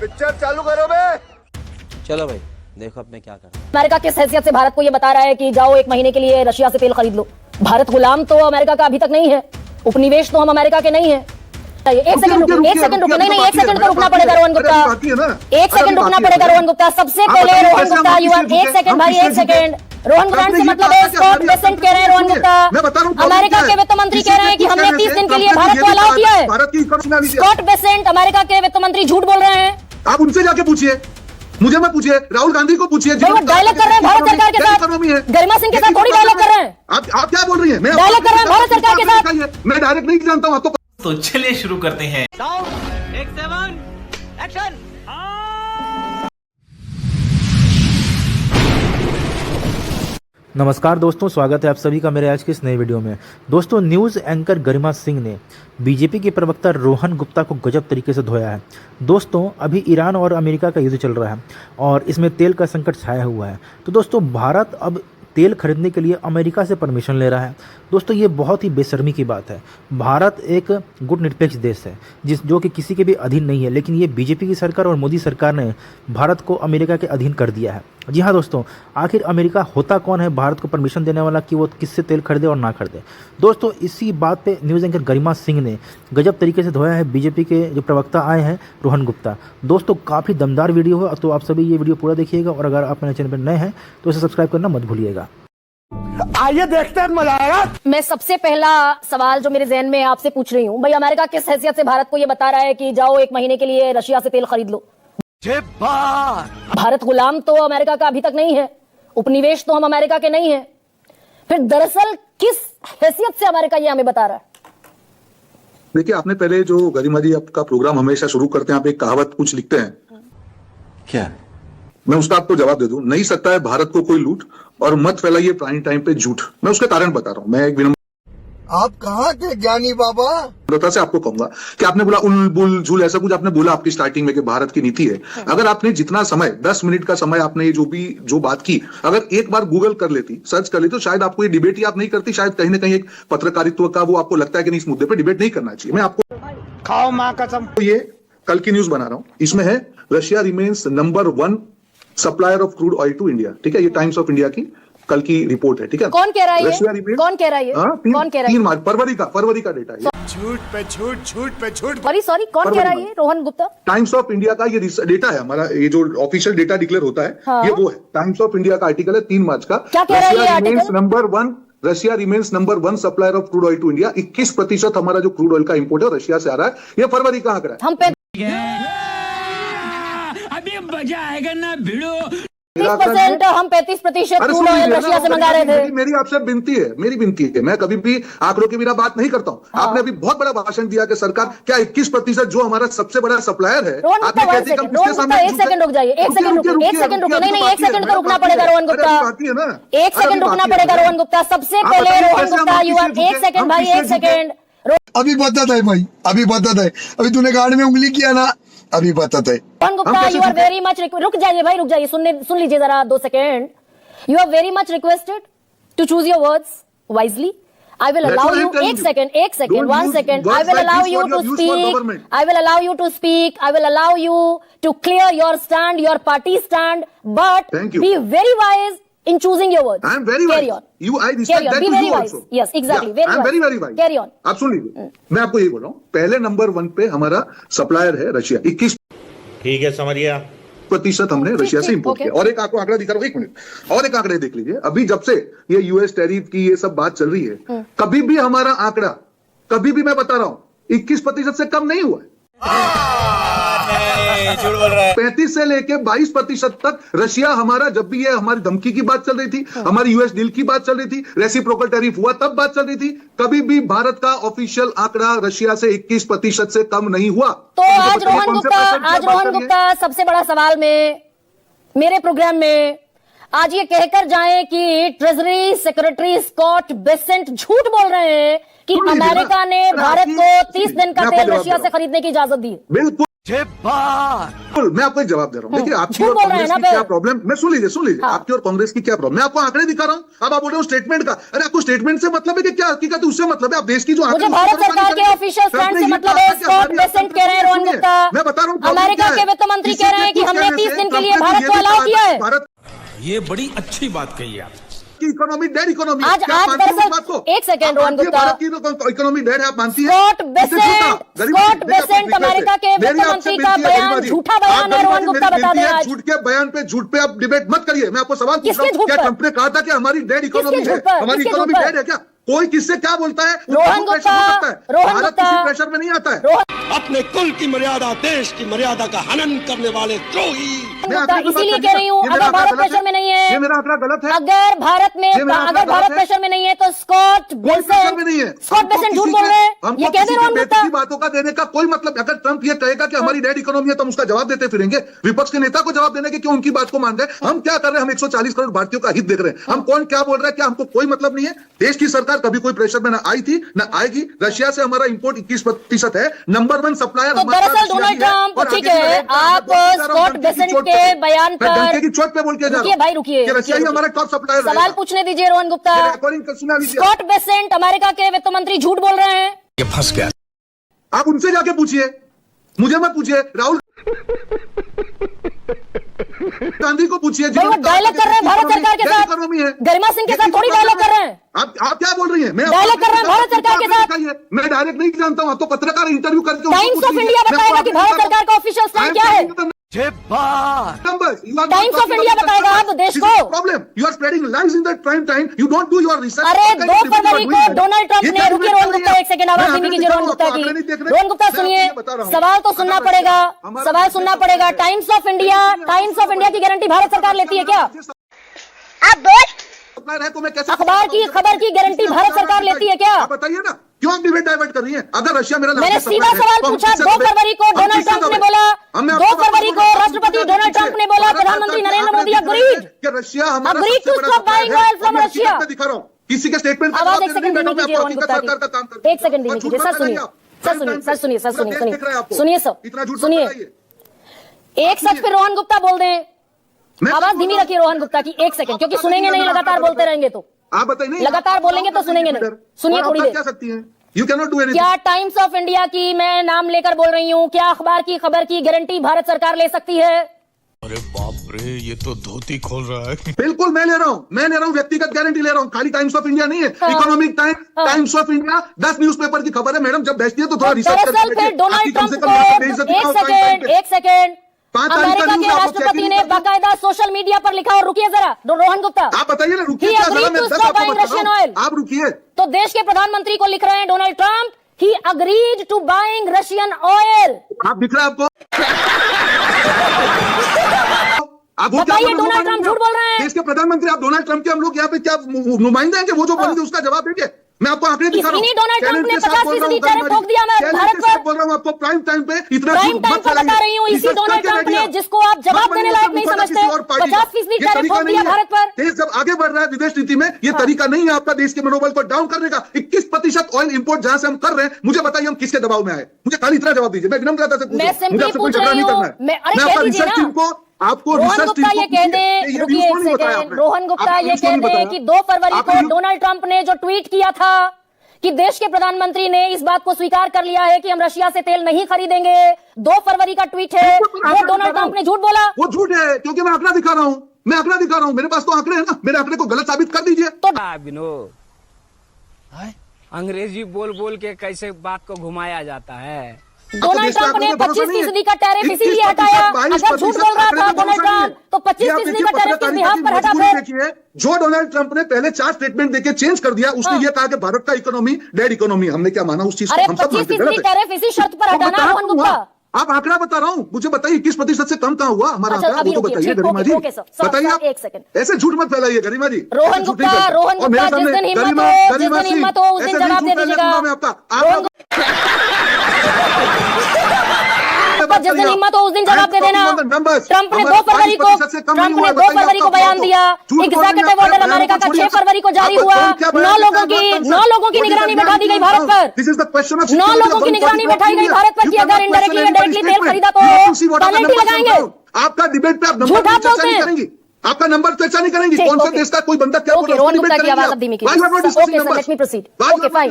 Picture चालू करो बे। चलो भाई देखो अब मैं क्या कर। अमेरिका किस हैसियत से भारत को ये बता रहा है कि जाओ 1 महीने के लिए रशिया से तेल खरीद लो। भारत गुलाम तो अमेरिका का अभी तक नहीं है, उपनिवेश तो हम अमेरिका के नहीं है। एक सेकंड रुको, नहीं 1 सेकंड तो रुकना पड़ेगा रोहन गुप्ता, 1 सेकंड रुकना पड़ेगा रोहन गुप्ता। सबसे पहले Rohan Gupta you are 1 second भाई, 1 सेकंड। रोहन ग्रांट से मतलब है स्कॉट बेसेंट कह रहे हैं रोहन गुप्ता, अमेरिका के वित्त मंत्री कह रहे हैं कि हमने 30 दिन के लिए भारत को अलाउ किया है। स्कॉट बेसेंट अमेरिका के वित्त मंत्री झूठ बोल रहे हैं। आप उनसे जाके पूछिए, मुझे मत पूछिए, राहुल गांधी को पूछिए। वो डायलॉग कर रहे हैं भारत सरकार के साथ, गरिमा सिंह के साथ थोड़ी डायलॉग कर रहे हैं। आप क्या बोल रही हैं? मैं डायलॉग कर रहे हैं भारत सरकार के साथ। मैं डायरेक्ट नहीं जानता हूँ आपको। तो चलिए शुरू करते हैं। एक्शन। नमस्कार दोस्तों, स्वागत है आप सभी का मेरे आज के इस नए वीडियो में। दोस्तों, न्यूज़ एंकर गरिमा सिंह ने बीजेपी के प्रवक्ता रोहन गुप्ता को गजब तरीके से धोया है। दोस्तों, अभी ईरान और अमेरिका का युद्ध चल रहा है और इसमें तेल का संकट छाया हुआ है। तो दोस्तों, भारत अब तेल खरीदने के लिए अमेरिका से परमिशन ले रहा है। दोस्तों, ये बहुत ही बेशर्मी की बात है। भारत एक गुटनिरपेक्ष देश है जो कि किसी के भी अधीन नहीं है, लेकिन ये बीजेपी की सरकार और मोदी सरकार ने भारत को अमेरिका के अधीन कर दिया है। जी हाँ दोस्तों, आखिर अमेरिका होता कौन है भारत को परमिशन देने वाला कि वो किससे तेल खरीदे और ना खरीदे। दोस्तों, इसी बात पे न्यूज़ एंकर गरिमा सिंह ने गजब तरीके से धोया है बीजेपी के जो प्रवक्ता आए हैं रोहन गुप्ता। दोस्तों, काफ़ी दमदार वीडियो है, तो आप सभी ये वीडियो पूरा देखिएगा और अगर आप मेरे चैनल पर नए हैं तो इसे सब्सक्राइब करना मत भूलिएगा। आइए देखते हैं, मजा आएगा। मैं सबसे पहला सवाल जो मेरे जहन में आपसे पूछ रही हूँ, भाई अमेरिका किस हैसियत से भारत को ये बता रहा है कि जाओ 1 महीने के लिए रशिया से तेल खरीद लो। भारत गुलाम तो अमेरिका का अभी तक नहीं है, उपनिवेश तो हम अमेरिका के नहीं है। फिर दरअसल किस हैसियत से अमेरिका ये हमें बता रहा है? देखिए, आपने पहले जो गरिमा जी आपका प्रोग्राम हमेशा शुरू करते हैं, आप एक कहावत कुछ लिखते हैं, क्या? मैं उसका आपको जवाब दे दूं। नहीं सकता है भारत को कोई लूट, और मत फैलाइए प्राइम टाइम पे झूठ। मैं उसके कारण बता रहा हूं। मैं एक विनम्र आप कहाँ के ज्ञानी बाबा से आपको कहूंगा कि आपने बोला उल बुल झूल, ऐसा कुछ आपने बोला आपकी स्टार्टिंग में कि भारत की नीति है। अगर आपने जितना समय 10 मिनट का समय आपने ये जो बात की, अगर एक बार गूगल कर लेती, सर्च कर लेती, तो शायद आपको ये डिबेट ही आप नहीं करती। शायद कहीं ना कहीं एक पत्रकारित्व का वो आपको लगता है कि नहीं, इस मुद्दे पर डिबेट नहीं करना चाहिए। मैं आपको खाओ माँ कसम। ये कल की न्यूज बना रहा हूं, इसमें है Russia remains number 1 supplier of crude oil to India. ठीक है, ये टाइम्स ऑफ इंडिया की कल की रिपोर्ट है। ठीक है, कौन कह रहा है? कौन कह रहा है? कौन कह रहा है? 3 मार्च फरवरी का डेटा है। झूठ पे झूठ, झूठ पे झूठ। सॉरी कौन कह रहा है? Rohan Gupta. Times of India का ये डेटा है हमारा, ये जो ऑफिशियल डेटा डिक्लेयर होता है, हाँ। ये वो है, टाइम्स ऑफ इंडिया का आर्टिकल है 3 मार्च का। क्या कह रहा है ये article? Russia remains number 1 supplier of crude oil to India. 21% हमारा जो क्रूड ऑयल का इंपोर्ट है रशिया से आ रहा है। ये फरवरी का आंकड़ा है। हम पे अभी मजा आएगा ना भिड़ो। 30% हम 35% क्रूड ऑयल रशिया से मंगा रहे थे। मेरी आपसे विनती है, मेरी विनती है, मैं कभी भी आंकड़ों के बिना बात नहीं करता हूँ। हाँ। आपने अभी बहुत बड़ा भाषण दिया कि सरकार क्या 21% जो हमारा सबसे बड़ा सप्लायर है। रोहन गुप्ता 1 सेकंड रुक जाइए, 1 सेकंड रुको, 1 सेकंड रुको। नहीं 1 सेकंड तो रुकना पड़ेगा रोहन गुप्ता, 1 सेकंड रुकना पड़ेगा रोहन गुप्ता। सबसे पहले Rohan Gupta you are 1 second भाई, 1 सेकंड। अभी बता है भाई, अभी बता है। अभी तूने गाड़ में उंगली किया ना, अभी बता है। Rohan Gupta you are very much, रुक जाइए भाई, रुक जाइए, सुन लीजिए जरा 2 second. You are very much requested to choose your words wisely. I will allow you 1 second, 1 second. I will allow you to speak. I will allow you to speak. I will allow you to clear your stand, your party stand. But be very wise in choosing your words. I am very Carry wise. on. I respect that be to very you wise. also. Yes, exactly. Yeah, I am very wise. Carry on. आप सुन लीजिए, मैं आपको यही बोल रहा हूँ, पहले number 1 पे हमारा सप्लायर है रशिया। 21 ठीक है, समझिए। % हमने रशिया से इंपोर्ट किया। और एक आपको आंकड़ा दिखा रहा हूं, 1 मिनट, और एक आंकड़े देख लीजिए। अभी जब से ये यूएस टैरिफ की ये सब बात चल रही है, कभी भी हमारा आंकड़ा, कभी भी मैं बता रहा हूं, 21% से कम नहीं हुआ है। 35 से लेके 22% तक रशिया हमारा, जब भी ये हमारी धमकी की बात चल रही थी, हमारी यूएस डील की बात चल रही थी, रेसिप्रोकल टैरिफ हुआ तब बात चल रही थी, कभी भी भारत का ऑफिशियल आंकड़ा रशिया से 21% से कम नहीं हुआ। तो आज रोहन गुप्ता सबसे बड़ा सवाल में मेरे प्रोग्राम में आज ये कहकर जाएं कि ट्रेजरी सेक्रेटरी स्कॉट बेसेंट झूठ बोल रहे हैं कि अमेरिका ने भारत को 30 दिन का तेल रशिया से खरीदने की इजाजत दी। बिल्कुल। बिल्कुल, मैं आपको एक जवाब दे रहा हूँ। देखिए आपकी झूठ और बोल रहे हैं कांग्रेस ना की फिर। क्या प्रॉब्लम, मैं सुन लीजिए हाँ। आपकी और कांग्रेस की क्या प्रॉब्लम, मैं आपको आंकड़े दिखा रहा हूँ। अब आप बोल रहे हो स्टेटमेंट का, अरे आपको स्टेटमेंट से मतलब है कि क्या हकीकत है उससे मतलब है? आप देश की जो मुझे आंकड़े भारत उसको सरकार के करेंगे। ऑफिशियल तो स्टैंड आपने से ये मतलब कहा है। कि स्कॉट हमारी बेसेंट कह रहे हैं रोहन सुनिए, गुप्ता, मैं बता रहा हूँ प्रॉब्लम अमेरिका क्या के है। वित्त मंत्री किसी कह रहे हैं के कि कुछ हमने कहने 30 से दिन के ट्रंप लिए ने तो भारत ये को भी अलाउ कहा किया था है। कि भारत ये बड़ी अच्छी बात कही आप। की इकोनॉमी डेड इकोनॉमी आज दरअसल एक सेकंड रोहन गुप्ता, भारत की इकोनॉमी डेड है, आप मानती हैं? स्कॉट किसने झूठा? बेसेंट, गरीब स्कॉट देखिए, आपको बेसेंट रिक्वेस्ट है। अमेरिका के मेरी वित्त आपसे मंत्री का विनती है, बयान गरीबा जी। झूठा आप बयान है। गरीबा रोहन जी, गुप्ता मेरी बता विनती दें है, आज झूठ के बयान पे झूठ पे आप डिबेट मत करिए। मैं आपको सवाल पूछ किसके रहा हूँ, झूठ क्या पर? ट्रंप ने कहा था कि हमारी डेड इकोनॉमी है? झूठ पर? हमारी किसके इकोनॉमी झूठ पर? डेड है क्या? कोई किससे क्या बोलता है वो रोहन प्रेशर हो गुप्ता, सकता है। रोहन भारत गुप्ता, किसी प्रेशर में नहीं आता है। रोहन अपने कुल की मर्यादा, देश की मर्यादा का हनन करने वाले द्रोही। मैं गुप्ता, आंकड़े पे बात इसीलिए करनी कह रही हूँ, ये मेरा अगर आंकड़ा भारत गलत प्रेशर में नहीं ये है, मेरा आंकड़ा गलत है। अगर भारत में ये मेरा आंकड़ा अगर भारत गलत है। प्रेशर में नहीं है तो स्कॉट कोई प्रेशर में नहीं है। बेसेंट, स्कॉट हमको बेसेंट किसी झूठ बोल के- रहे हैं। हमको ये कह दे किसी रोहन के गुप्ता। बेतुकी बातों का देने का कोई मतलब, अगर ट्रंप ये कहेगा कि हमारी डेड इकोनॉमी है तो हम उसका जवाब देते फिरेंगे। विपक्ष के नेता को जवाब देने के क्यों उनकी बात को मान रहे हैं? हम क्या कर रहे हैं? हम 140 करोड़ भारतीयों का हित देख रहे हैं। हम कौन क्या बोल रहा है, क्या हमको कोई मतलब नहीं है? देश की सरकार कभी कोई प्रेशर में ना आई थी ना आएगी। रशिया से हमारा इंपोर्ट 21% है। नंबर 1 सप्लायर तो दरअसल डोनाल्ड ट्रंप, ठीक है, आप स्कॉट बेसेंट के बयान पर की चोट पे बोल के जा रहा रुकिए हूं भाई, रुकिए, कि रशिया ही हमारा टॉप सप्लायर सवाल रहेगा। पूछने दीजिए रोहन गुप्ता। ये recording कर सुना लीजिए। स्कॉट बेसेंट अमेरिका के वित्त मंत्री झूठ बोल रहे हैं। ये फंस गया। आप उनसे जाके पूछिए, मुझे मत पूछिए। राहुल गांधी को पूछिए। भाई वो डायलॉग कर रहे हैं भारत सरकार के साथ, इकोनॉमी है। गरिमा सिंह के साथ थोड़ी डायलॉग कर रहे हैं। आप क्या बोल रही हैं? मैं डायलॉग कर रहे हैं भारत सरकार के साथ। मैं डायरेक्ट नहीं जानता हूं। आप तो पत्रकार इंटरव्यू करके उनको टाइम्स पूछ ऑफ लीजिए। इंडिया मैं बताएगा कि आपको भारत सरकार का ऑफिशियल स्टैंड क्या है। टाइम्स ऑफ इंडिया बताएगा आप देश को। Problem you are spreading lies in the prime time, you don't do your research. अरे 2 फरवरी को डोनाल्ड ट्रंप ने, रुकिए रोहन गुप्ता एक सेकंड, आवाज धीमी कीजिए रोहन गुप्ता की। रोहन गुप्ता सुनिए, सवाल तो सुनना पड़ेगा, सवाल सुनना पड़ेगा। टाइम्स ऑफ इंडिया की गारंटी भारत सरकार लेती है क्या? आप बोल, अखबार की खबर की गारंटी भारत सरकार लेती है क्या? आप बताइए ना, क्यों आप डिबेट डाइवर्ट कर रही हैं? अगर रशिया मेरा मैंने सीधा सवाल पूछा। 2 फरवरी को डोनाल्ड ट्रंप ने बोला, 2 फरवरी को राष्ट्रपति डोनाल्ड ट्रंप ने बोला, प्रधानमंत्री नरेंद्र मोदी अग्रीड रशिया हमारा Agreed सबसे to बड़ा stop buying supplier है। oil from और मैं Russia। हकीकत में दिखा रहा हूं किसी के स्टेटमेंट का आवाज जवाब एक सेकंड देने देने में कीजिए आपको रोहन गुप्ता हकीकत सरकार का काम की, करती है। एक सेकंड देने और कीजिए। झूठ सर मत सुनिए, लगाइए आप। सर सुनिए, सर सुनिए, सर पूरा सुनिए, देश देख रहा है आपको। सुनिए सर, इतना झूठ मत सुनिए। लगाइए। एक सच पे रोहन गुप्ता बोल दें, मैं आवाज धीमी रखिए रोहन गुप्ता की, एक सेकंड, क्योंकि सुनेंगे नहीं, लगातार बोलते रहेंगे तो। आप बताइए नहीं, लगातार बोलेंगे तो सुनेंगे नहीं। सुनिए थोड़ी देर। क्या सकती हैं? You can not do anything. क्या टाइम्स ऑफ इंडिया की, मैं नाम लेकर बोल रही हूँ, क्या अखबार की खबर की गारंटी भारत सरकार ले सकती है? अरे बाप रे, ये तो धोती खोल रहा है। बिल्कुल मैं ले रहा हूं, व्यक्तिगत गारंटी ले रहा हूं। खाली टाइम्स ऑफ इंडिया नहीं है, हाँ। Economic times of India 10 newspaper की खबर है। मैडम जब बेचती है तो थोड़ा रिसर्च करके दरअसल फिर डोनाल्ड ट्रंप को, एक सेकंड, अमेरिका के राष्ट्रपति ने बाकायदा सोशल मीडिया पर लिखा, और रुकिए जरा रोहन गुप्ता, आप बताइए ना, रुकिए He क्या agreed जरा, मैं to 10 stop आपको buying बता Russian रहा हूं। oil। आप रुकिए। तो देश के प्रधानमंत्री को लिख रहे हैं Donald Trump, he agreed to buying Russian oil. आप दिख रहा है आपको? आप वो क्या बताइए, बोल रहे हो? डोनाल्ड ट्रंप झूठ बोल रहे हैं। देश के प्रधानमंत्री आप डोनाल्ड ट्रंप के, हम लोग यहाँ पे क्या नुमाइंदे हैं कि वो जो बोलेंगे उसका जवाब देंगे? मैं आपको आंकड़े दिखा रहा हूं। इन्हीं डोनाल्ड ट्रंप ने चैलेंज के साथ बोल रहा हूं, 50% टैरिफ ठोक दिया मैं चैलेंज भारत के साथ पर। बोल रहा हूं आपको, प्राइम टाइम पे इतना प्राइम झूठ टाइम मत पर बता फैलाइए। रही हूँ, इसी रिसर्च डोनाल्ड करके ट्रंप ने, बैठिए। जिसको आप जवाब मत देने बनिए लायक नहीं मुखर्जी समझते, किसी और पार्टी का। 50% ये टैरिफ तरीका ठोक दिया नहीं है। भारत पर। देश जब आगे बढ़ रहा है विदेश नीति में, ये तरीका नहीं है आपका देश के मनोबल को डाउन करने का। 21% ऑयल इंपोर्ट जहां से हम कर रहे हैं, मुझे बताइए हम किसके दबाव में आए? मुझे खाली इतना जवाब दीजिए, मैं विनम्रता से पूछ मैं रहा हूं। simply मुझे आपसे कोई पूछ झगड़ा रही नहीं हूं। करना है। मैं- अरे मैं कह आपका दीजिए रिसर्च ना। टीम को, आपको रोहन रिसर्च टीम गुप्ता को ये कह दें, ये रुकिए न्यूज़ एक क्यों नहीं बताया सेकंड, आपने? रोहन गुप्ता आपने ये न्यूज़ क्यों कह नहीं बताया? दें कि 2 फरवरी को आपने डोनाल्ड ट्रंप ने जो ट्वीट किया था कि देश के प्रधानमंत्री ने इस बात को स्वीकार कर लिया है कि हम रशिया से तेल नहीं खरीदेंगे, 2 फरवरी का ट्वीट है, वो डोनाल्ड ट्रंप ने झूठ बोला। वो झूठ है क्योंकि मैं आंकड़ा दिखा रहा हूं, मेरे पास तो आंकड़े हैं ना, मेरे आंकड़े को गलत साबित कर दीजिए। तो विनोद, अंग्रेजी बोल बोल के कैसे बात को घुमाया जाता है। डोनाल्ड ट्रंप ने 25% का टैरिफ इसीलिए हटाया। अगर झूठ बोल रहा था डोनाल्ड ट्रंप, तो 25% का टैरिफ किस बिहाफ पर हटा फिर? देखिए, जो डोनाल्ड ट्रंप ने पहले 4 स्टेटमेंट देके चेंज कर दिया, उसने ये कहा कि भारत का इकोनॉमी डेड इकोनॉमी। हमने क्या माना उस चीज को? अरे हम सब मानते 25% टैरिफ इसी शर्त पर हटाना रोहन गुप्ता। आप आंकड़ा बता रहा हूँ, मुझे बताइए 21% से कम कहाँ हुआ हमारा अच्छा, आंकड़ा? अभी वो तो रुकिए, बताइए ठीक, गरिमा जी, ओके, सर, बताइए आप। एक सेकंड। ऐसे झूठ मत फैलाइए गरिमा जी। रोहन ऐसे झूठ गुप्ता, नहीं फैलाइए। रोहन और मेरे गुप्ता, जिस सामने दिन हिम्मत गरिमा- हो, गरिमा जिस दिन सिंह, हिम्मत हो, उस दिन ऐसे जवाब नहीं दे झूठ दीजिएगा। फैलाऊंगा मैं आपका। रोहन गुप्ता, जिस दिन हिम्मत हो उस दिन जवाब दे देना। ट्रंप ने 2 फरवरी को बयान दिया, एग्जीक्यूटिव ऑर्डर अमेरिका का 6 फरवरी को जारी हुआ, 9 लोगों की निगरानी बैठा दी गई भारत पर, 9 लोगों की निगरानी बैठाई गई भारत पर कि अगर इनडायरेक्टली या डायरेक्टली तेल खरीदा तो पेनल्टी लगाएंगे। आपका डिबेट पे आप नंबर पे चर्चा नहीं करेंगी, आपका नंबर चर्चा नहीं करेंगी, कौन सा देश का कोई बंदा क्या बोल रहा है, रोहन गुप्ता की आवाज अब धीमी कीजिए। Okay sir, let me proceed. Okay fine.